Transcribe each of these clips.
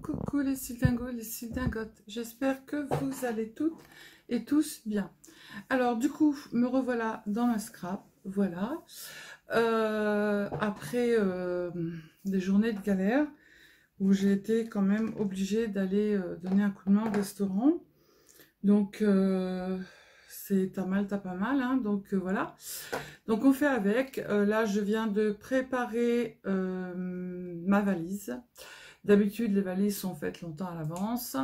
coucou les Sildingos, les Sildingotes. J'espère que vous allez toutes et tous bien. Alors du coup, me revoilà dans ma scrap, voilà. Après des journées de galère où j'ai été quand même obligée d'aller donner un coup de main au restaurant. Donc c'est t'as mal, t'as pas mal, hein, donc voilà. Donc on fait avec. Là, je viens de préparer ma valise. D'habitude, les valises sont faites longtemps à l'avance.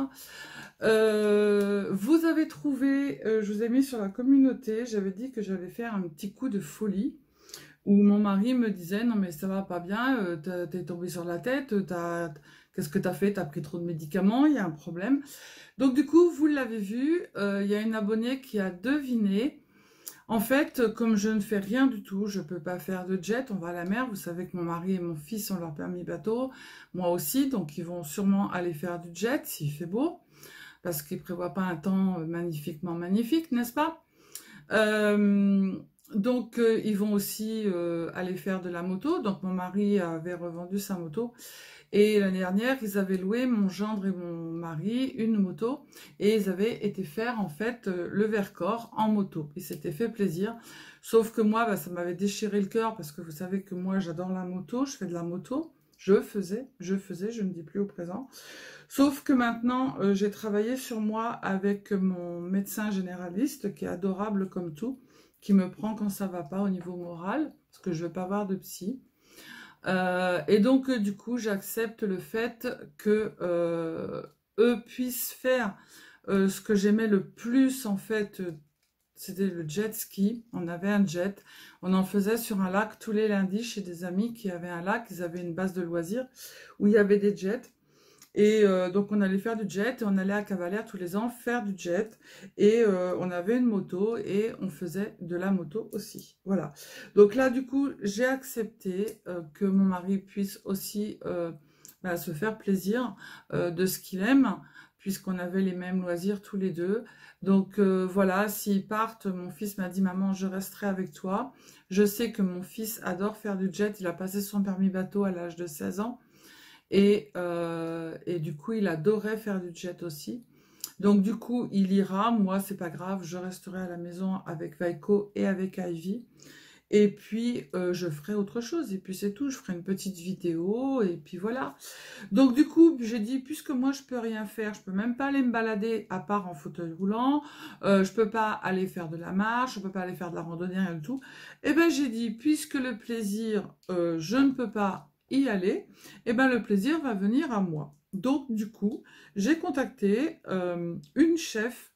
Vous avez trouvé, je vous ai mis sur la communauté, j'avais dit que j'allais faire un petit coup de folie, où mon mari me disait, non mais ça va pas bien, t'es tombé sur la tête, qu'est-ce que t'as fait? T'as pris trop de médicaments, il y a un problème. Donc du coup, vous l'avez vu, il y a une abonnée qui a deviné. En fait, comme je ne fais rien du tout, je ne peux pas faire de jet, on va à la mer. Vous savez que mon mari et mon fils ont leur permis bateau, moi aussi, donc ils vont sûrement aller faire du jet s'il fait beau, parce qu'ils ne prévoient pas un temps magnifiquement magnifique, n'est-ce pas? Donc ils vont aussi aller faire de la moto. Donc mon mari avait revendu sa moto. Et l'année dernière, ils avaient loué, mon gendre et mon mari, une moto. Et ils avaient été faire, en fait, le Vercors en moto. Ils s'étaient fait plaisir. Sauf que moi, bah, ça m'avait déchiré le cœur parce que vous savez que moi, j'adore la moto. Je fais de la moto. Je faisais, je ne dis plus au présent. Sauf que maintenant, j'ai travaillé sur moi avec mon médecin généraliste, qui est adorable comme tout, qui me prend quand ça va pas au niveau moral, parce que je veux pas avoir de psy. Et donc, du coup, j'accepte le fait que eux puissent faire ce que j'aimais le plus, en fait, c'était le jet ski. On avait un jet. On en faisait sur un lac tous les lundis chez des amis qui avaient un lac. Ils avaient une base de loisirs où il y avait des jets. Et donc on allait faire du jet et on allait à Cavalère tous les ans faire du jet. Et on avait une moto et on faisait de la moto aussi. Voilà. Donc là du coup j'ai accepté que mon mari puisse aussi se faire plaisir de ce qu'il aime, puisqu'on avait les mêmes loisirs tous les deux. Donc voilà, s'ils partent, mon fils m'a dit « Maman, je resterai avec toi ». Je sais que mon fils adore faire du jet. Il a passé son permis bateau à l'âge de 16 ans. Et du coup, il adorait faire du jet aussi. Donc du coup, il ira. Moi, c'est pas grave. Je resterai à la maison avec Vaiko et avec Ivy. Et puis, je ferai autre chose. Et puis, c'est tout. Je ferai une petite vidéo. Et puis, voilà. Donc, du coup, j'ai dit, puisque moi, je peux rien faire. Je peux même pas aller me balader à part en fauteuil roulant. Je peux pas aller faire de la marche. Je peux pas aller faire de la randonnée, rien du tout. Et ben, j'ai dit, puisque le plaisir, je ne peux pas y aller, et ben le plaisir va venir à moi. Donc du coup, j'ai contacté une chef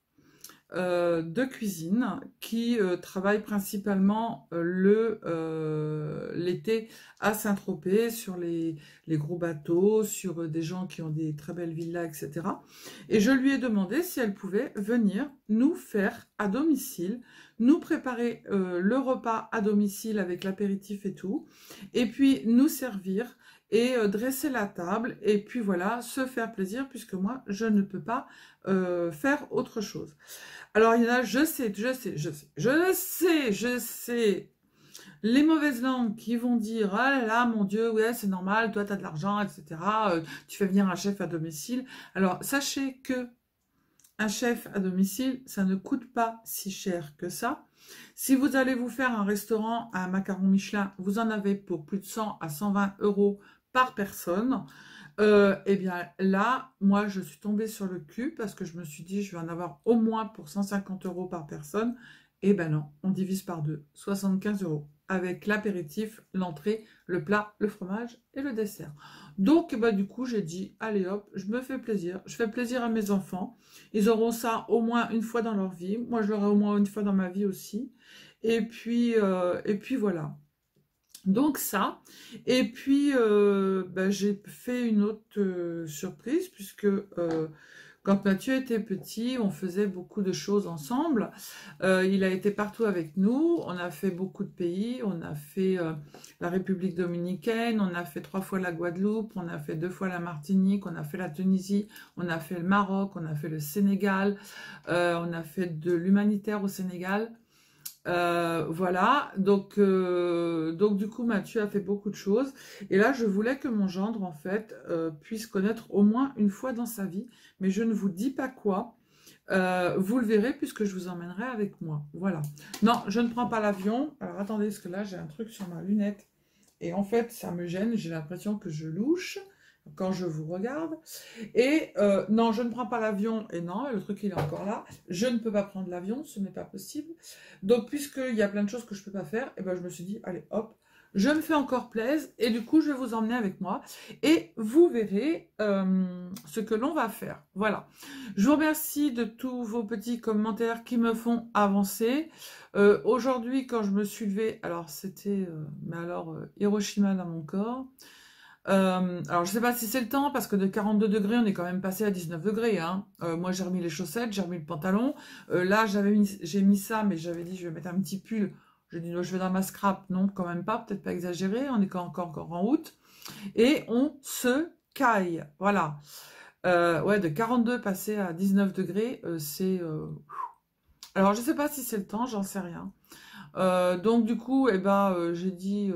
de cuisine qui travaille principalement l'été à Saint-Tropez sur les gros bateaux, sur des gens qui ont des très belles villas, etc. Et je lui ai demandé si elle pouvait venir nous faire à domicile, nous préparer le repas à domicile avec l'apéritif et tout, et puis nous servir et dresser la table, et puis voilà, se faire plaisir, puisque moi, je ne peux pas faire autre chose. Alors, il y en a, je sais, les mauvaises langues qui vont dire « Ah là là, mon Dieu, ouais, c'est normal, toi, tu as de l'argent, etc. Tu fais venir un chef à domicile. » Alors, sachez que un chef à domicile, ça ne coûte pas si cher que ça. Si vous allez vous faire un restaurant à un macaron Michelin, vous en avez pour plus de 100 à 120 € par personne. Eh bien là, moi je suis tombée sur le cul parce que je me suis dit je vais en avoir au moins pour 150 € par personne. Et ben non, on divise par deux, 75 € avec l'apéritif, l'entrée, le plat, le fromage et le dessert. Donc bah, du coup j'ai dit allez hop, je me fais plaisir, je fais plaisir à mes enfants. Ils auront ça au moins une fois dans leur vie, moi je l'aurai au moins une fois dans ma vie aussi. Et puis voilà. Donc ça, et puis j'ai fait une autre surprise, puisque quand Mathieu était petit, on faisait beaucoup de choses ensemble. Il a été partout avec nous, on a fait beaucoup de pays, on a fait la République dominicaine, on a fait 3 fois la Guadeloupe, on a fait 2 fois la Martinique, on a fait la Tunisie, on a fait le Maroc, on a fait le Sénégal, on a fait de l'humanitaire au Sénégal. Voilà, donc du coup Mathieu a fait beaucoup de choses et là je voulais que mon gendre en fait puisse connaître au moins une fois dans sa vie, mais je ne vous dis pas quoi. Vous le verrez puisque je vous emmènerai avec moi. Voilà. Non, je ne prends pas l'avion. Alors attendez, parce que là j'ai un truc sur ma lunette et en fait ça me gêne. J'ai l'impression que je louche quand je vous regarde. Et non, je ne prends pas l'avion. Et non, le truc il est encore là. Je ne peux pas prendre l'avion, ce n'est pas possible. Donc puisqu'il y a plein de choses que je ne peux pas faire, et ben je me suis dit, allez hop, je me fais encore plaisir. Et du coup, je vais vous emmener avec moi. Et vous verrez ce que l'on va faire. Voilà. Je vous remercie de tous vos petits commentaires qui me font avancer. Aujourd'hui, quand je me suis levée, alors c'était Hiroshima dans mon corps. Alors je sais pas si c'est le temps parce que de 42 degrés on est quand même passé à 19 degrés hein. Moi j'ai remis les chaussettes, j'ai remis le pantalon, là j'ai mis ça mais j'avais dit je vais mettre un petit pull, j'ai dit non, je vais dans ma scrap, non quand même pas, peut-être pas exagéré, on est encore en août et on se caille, voilà. Ouais, de 42 passer à 19 degrés c'est alors je sais pas si c'est le temps, j'en sais rien. Donc du coup, eh ben, j'ai dit,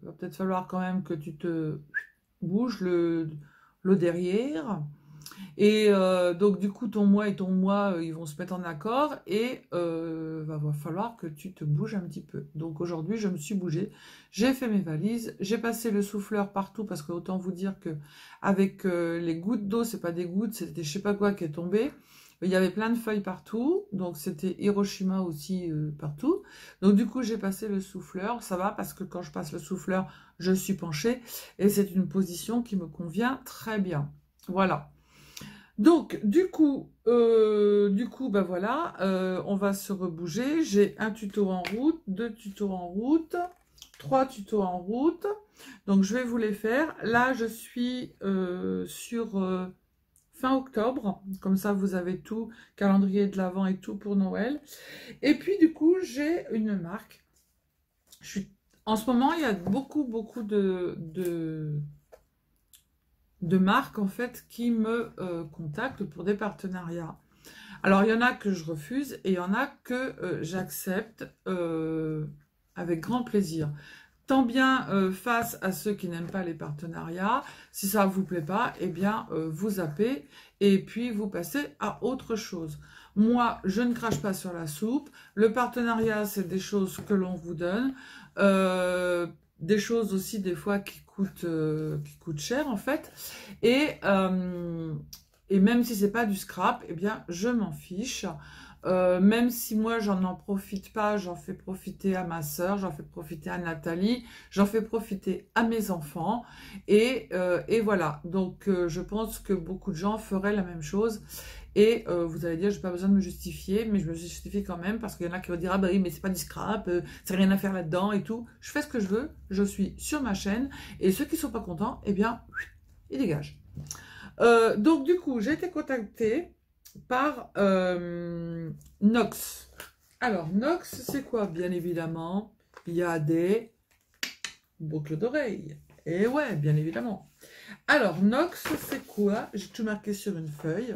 va peut-être falloir quand même que tu te bouges le derrière. Et donc du coup, ton moi et ton moi, ils vont se mettre en accord et va falloir que tu te bouges un petit peu. Donc aujourd'hui, je me suis bougée, j'ai fait mes valises, j'ai passé le souffleur partout parce que autant vous dire que avec les gouttes d'eau, c'est pas des gouttes, c'était je sais pas quoi qui est tombé. Il y avait plein de feuilles partout, donc c'était Hiroshima aussi partout. Donc du coup, j'ai passé le souffleur, ça va parce que quand je passe le souffleur, je suis penchée et c'est une position qui me convient très bien. Voilà. Donc du coup, ben voilà, on va se rebouger. J'ai un tuto en route, 2 tutos en route, 3 tutos en route. Donc je vais vous les faire. Là, je suis sur fin octobre, comme ça vous avez tout, calendrier de l'Avent et tout pour Noël. Et puis du coup, j'ai une marque. En ce moment, il y a beaucoup de marques en fait qui me contactent pour des partenariats. Alors il y en a que je refuse et il y en a que j'accepte avec grand plaisir. Tant bien face à ceux qui n'aiment pas les partenariats, si ça ne vous plaît pas, eh bien vous zappez et puis vous passez à autre chose. Moi, je ne crache pas sur la soupe. Le partenariat, c'est des choses que l'on vous donne. Des choses aussi des fois qui coûtent cher en fait. Et même si c'est pas du scrap, eh bien je m'en fiche. Même si moi j'en profite pas, j'en fais profiter à ma sœur, j'en fais profiter à Nathalie, j'en fais profiter à mes enfants et voilà. Donc je pense que beaucoup de gens feraient la même chose et vous allez dire j'ai pas besoin de me justifier, mais je me justifie quand même parce qu'il y en a qui vont dire ah bah oui mais c'est pas du scrap, c'est rien à faire là-dedans et tout. Je fais ce que je veux, je suis sur ma chaîne et ceux qui sont pas contents, eh bien ils dégagent. Donc du coup j'ai été contactée par Nox. Alors, Nox, c'est quoi? Bien évidemment, il y a des boucles d'oreilles. Et ouais, bien évidemment. Alors, Nox, c'est quoi? J'ai tout marqué sur une feuille.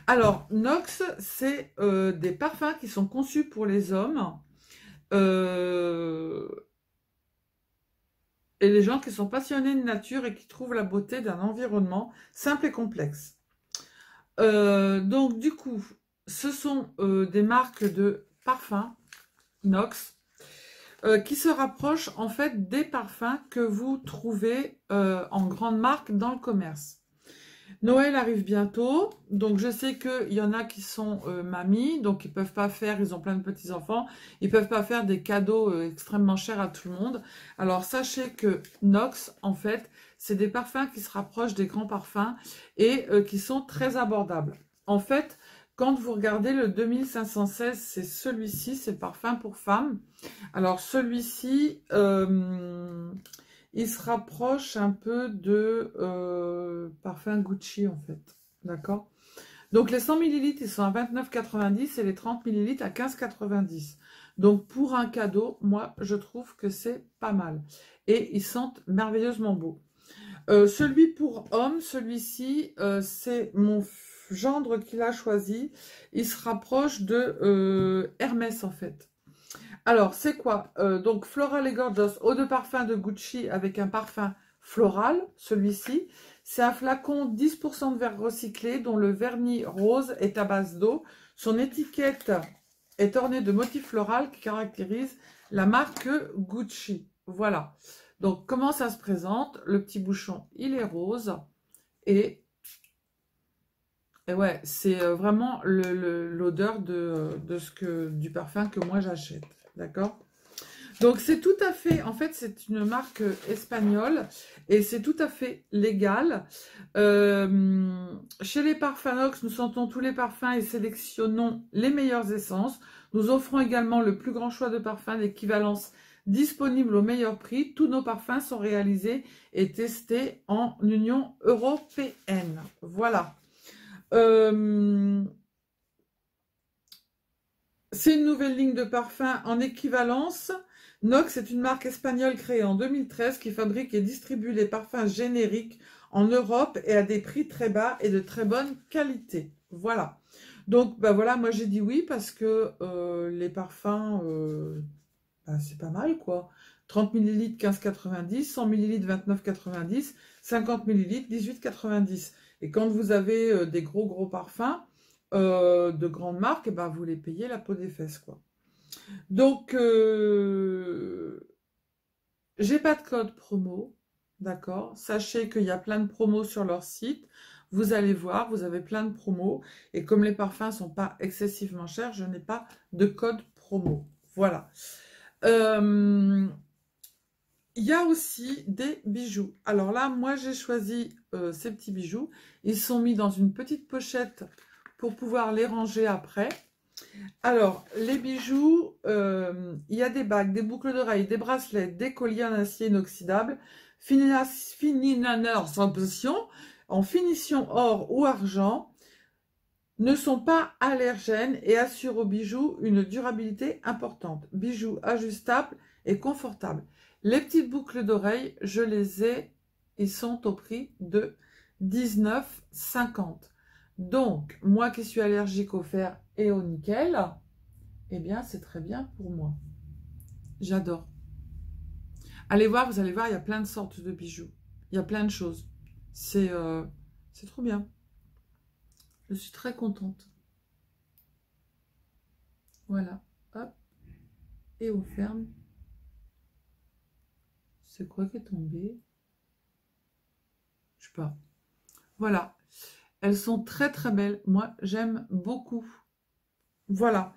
Alors, Nox, c'est des parfums qui sont conçus pour les hommes et les gens qui sont passionnés de nature et qui trouvent la beauté d'un environnement simple et complexe. Donc du coup, ce sont des marques de parfums Nox qui se rapprochent en fait des parfums que vous trouvez en grande marque dans le commerce. Noël arrive bientôt, donc je sais qu'il y en a qui sont mamies, donc ils peuvent pas faire, ils ont plein de petits-enfants, ils peuvent pas faire des cadeaux extrêmement chers à tout le monde. Alors sachez que Nox, en fait, c'est des parfums qui se rapprochent des grands parfums et qui sont très abordables. En fait, quand vous regardez le 2516, c'est celui-ci, c'est le parfum pour femmes. Alors celui-ci, il se rapproche un peu de parfum Gucci en fait, d'accord? Donc les 100 ml ils sont à 29,90 et les 30 ml à 15,90. Donc pour un cadeau, moi je trouve que c'est pas mal. Et ils sentent merveilleusement beau. Celui pour homme, celui-ci, c'est mon gendre qui l'a choisi. Il se rapproche de Hermès en fait. Alors, c'est quoi? Donc, Floral et Gorgeous, eau de parfum de Gucci avec un parfum floral, celui-ci. C'est un flacon 10% de verre recyclé dont le vernis rose est à base d'eau. Son étiquette est ornée de motifs floraux qui caractérisent la marque Gucci. Voilà. Donc, comment ça se présente? Le petit bouchon, il est rose. Et ouais, c'est vraiment l'odeur du parfum que moi j'achète. D'accord? Donc c'est tout à fait, en fait c'est une marque espagnole et c'est tout à fait légal. Chez les Parfanox, nous sentons tous les parfums et sélectionnons les meilleures essences. Nous offrons également le plus grand choix de parfums d'équivalence disponibles au meilleur prix. Tous nos parfums sont réalisés et testés en Union européenne. Voilà. C'est une nouvelle ligne de parfums en équivalence. Nox est une marque espagnole créée en 2013 qui fabrique et distribue les parfums génériques en Europe et à des prix très bas et de très bonne qualité. Voilà. Donc, bah voilà, moi j'ai dit oui parce que les parfums, bah, c'est pas mal quoi. 30 ml 15,90, 100 ml 29,90, 50 ml 18,90. Et quand vous avez des gros parfums de grandes marques, eh ben, vous les payez la peau des fesses quoi. Donc, j'ai pas de code promo, d'accord? Sachez qu'il y a plein de promos sur leur site. Vous allez voir, vous avez plein de promos. Et comme les parfums sont pas excessivement chers, je n'ai pas de code promo. Voilà. Il y a aussi des bijoux. Alors là, moi, j'ai choisi ces petits bijoux. Ils sont mis dans une petite pochette pour pouvoir les ranger après. Alors, les bijoux, il y a des bagues, des boucles d'oreilles, des bracelets, des colliers en acier inoxydable, fininaneurs sans pression, en finition or ou argent, ne sont pas allergènes et assurent aux bijoux une durabilité importante. Bijoux ajustables et confortables. Les petites boucles d'oreilles, je les ai, ils sont au prix de 19,50 €. Donc, moi qui suis allergique au fer et au nickel, eh bien, c'est très bien pour moi. J'adore. Allez voir, vous allez voir, il y a plein de sortes de bijoux. Il y a plein de choses. C'est trop bien. Je suis très contente. Voilà. Hop. Et on ferme. C'est quoi qui est tombé? Je sais pas. Voilà. Elles sont très très belles. Moi, j'aime beaucoup. Voilà.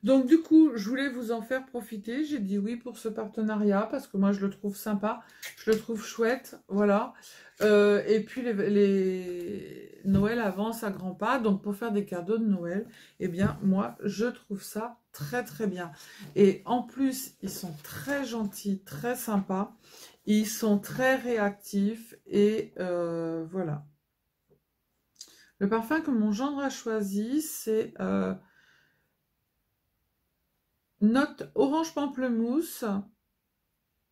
Donc du coup, je voulais vous en faire profiter. J'ai dit oui pour ce partenariat parce que moi, je le trouve sympa. Je le trouve chouette. Voilà. Et puis, les Noël avance à grands pas. Donc, pour faire des cadeaux de Noël, eh bien, moi, je trouve ça très, très bien. Et en plus, ils sont très gentils, très sympas. Ils sont très réactifs. Et voilà. Le parfum que mon gendre a choisi, c'est note orange pamplemousse,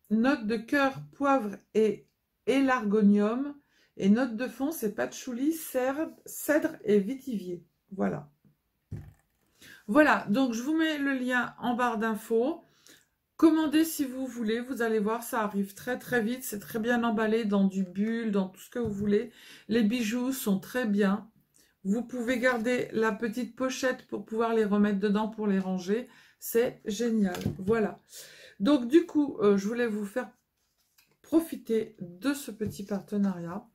note de cœur, poivre et élargonium. Et note de fond, c'est patchouli, cèdre et vétivier. Voilà. Voilà, donc je vous mets le lien en barre d'infos. Commandez si vous voulez, vous allez voir, ça arrive très très vite. C'est très bien emballé dans du bulle, dans tout ce que vous voulez. Les bijoux sont très bien. Vous pouvez garder la petite pochette pour pouvoir les remettre dedans pour les ranger. C'est génial. Voilà. Donc du coup, je voulais vous faire profiter de ce petit partenariat.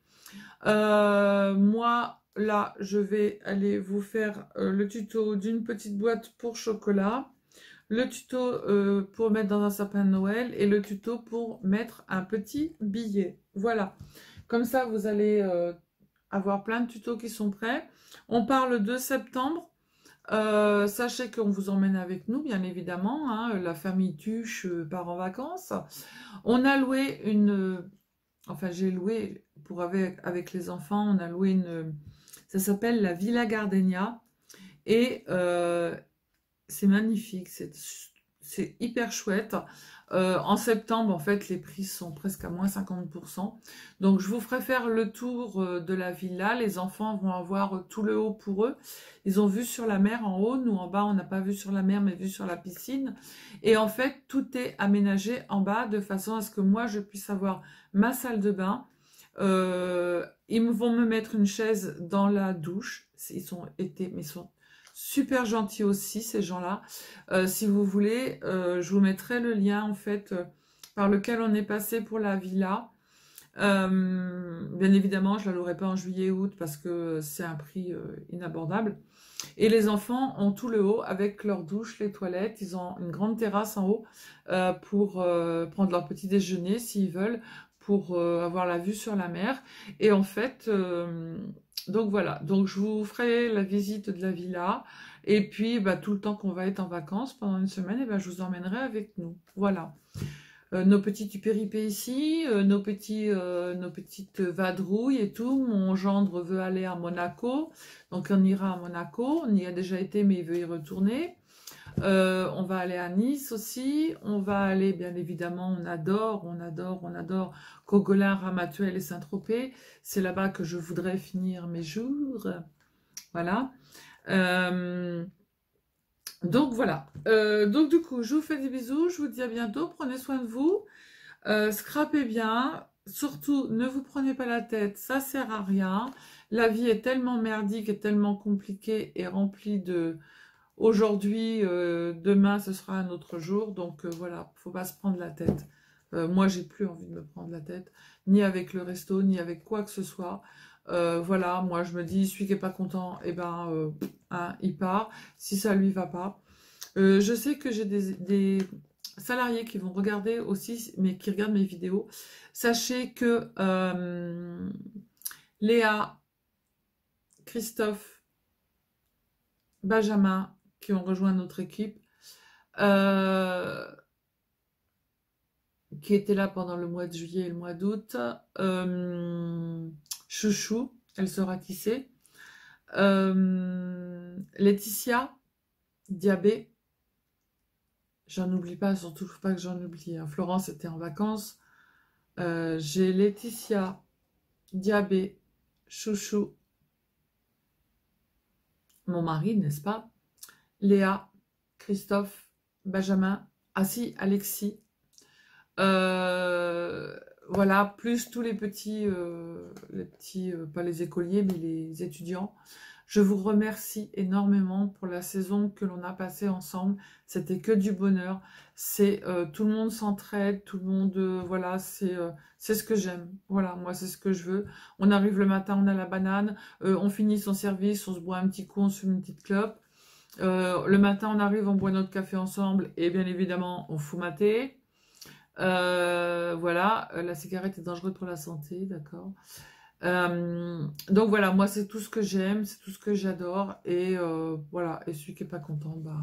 Moi, là, je vais aller vous faire le tuto d'une petite boîte pour chocolat, le tuto pour mettre dans un sapin de Noël et le tuto pour mettre un petit billet. Voilà. Comme ça, vous allez avoir plein de tutos qui sont prêts. On part le 2 septembre. Sachez qu'on vous emmène avec nous, bien évidemment. Hein, la famille Tuche part en vacances. On a loué une... Enfin, j'ai loué, avec les enfants, on a loué une... Ça s'appelle la Villa Gardenia. Et c'est magnifique. c'est hyper chouette. En septembre, en fait, les prix sont presque à moins 50%. Donc, je vous ferai faire le tour de la villa. Les enfants vont avoir tout le haut pour eux. Ils ont vu sur la mer en haut. Nous, en bas, on n'a pas vu sur la mer, mais vu sur la piscine. Et en fait, tout est aménagé en bas de façon à ce que moi, je puisse avoir ma salle de bain. Ils vont me mettre une chaise dans la douche. Ils sont super gentils aussi, ces gens-là. Si vous voulez, je vous mettrai le lien, en fait, par lequel on est passé pour la villa. Bien évidemment, je ne la louerai pas en juillet-août parce que c'est un prix inabordable. Et les enfants ont tout le haut avec leur douche, les toilettes. Ils ont une grande terrasse en haut pour prendre leur petit déjeuner s'ils veulent, pour avoir la vue sur la mer. Et en fait, donc voilà. Donc je vous ferai la visite de la villa. Et puis bah, tout le temps qu'on va être en vacances pendant une semaine, et ben, je vous emmènerai avec nous. Voilà. Nos petites péripéties, nos petites vadrouilles et tout. Mon gendre veut aller à Monaco, donc on ira à Monaco. On y a déjà été, mais il veut y retourner. On va aller à Nice aussi. On va aller, bien évidemment, on adore Coquelin, Ramatuelle et Saint-Tropez. C'est là-bas que je voudrais finir mes jours. Voilà. Donc voilà, donc du coup, je vous fais des bisous, je vous dis à bientôt, prenez soin de vous, scrapez bien, surtout ne vous prenez pas la tête, ça sert à rien, la vie est tellement merdique et tellement compliquée et remplie de aujourd'hui, demain ce sera un autre jour, donc voilà, faut pas se prendre la tête. Moi j'ai plus envie de me prendre la tête, ni avec le resto, ni avec quoi que ce soit. Voilà, moi je me dis, celui qui est pas content, eh ben, hein, il part, si ça lui va pas. Je sais que j'ai des salariés qui vont regarder aussi, mais qui regardent mes vidéos. Sachez que Léa, Christophe, Benjamin, qui ont rejoint notre équipe, qui étaient là pendant le mois de juillet et le mois d'août, Chouchou, elle saura qui c'est. Laetitia, Diabé, j'en oublie pas, surtout pas que j'en oublie. Hein. Florence était en vacances. J'ai Laetitia, Diabé, Chouchou, mon mari, n'est-ce pas? Léa, Christophe, Benjamin, Alexis. Voilà, plus tous les petits, pas les écoliers, mais les étudiants. Je vous remercie énormément pour la saison que l'on a passée ensemble. C'était que du bonheur. C'est tout le monde s'entraide, tout le monde, voilà, c'est ce que j'aime. Voilà, moi c'est ce que je veux. On arrive le matin, on a la banane, on finit son service, on se boit un petit coup, on se fume une petite clope. Le matin, on arrive, on boit notre café ensemble et bien évidemment, on fout maté. Voilà, la cigarette est dangereuse pour la santé, d'accord. Donc voilà, moi c'est tout ce que j'aime, c'est tout ce que j'adore et voilà, et celui qui est pas content, bah,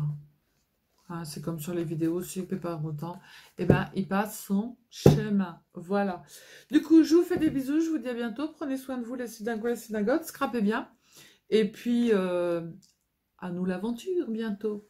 hein, c'est comme sur les vidéos, celui qui est pas content, et ben il passe son chemin, voilà. Du coup, je vous fais des bisous, je vous dis à bientôt, prenez soin de vous les Sudingois et les Sudingotes, scrapez bien, et puis à nous l'aventure bientôt.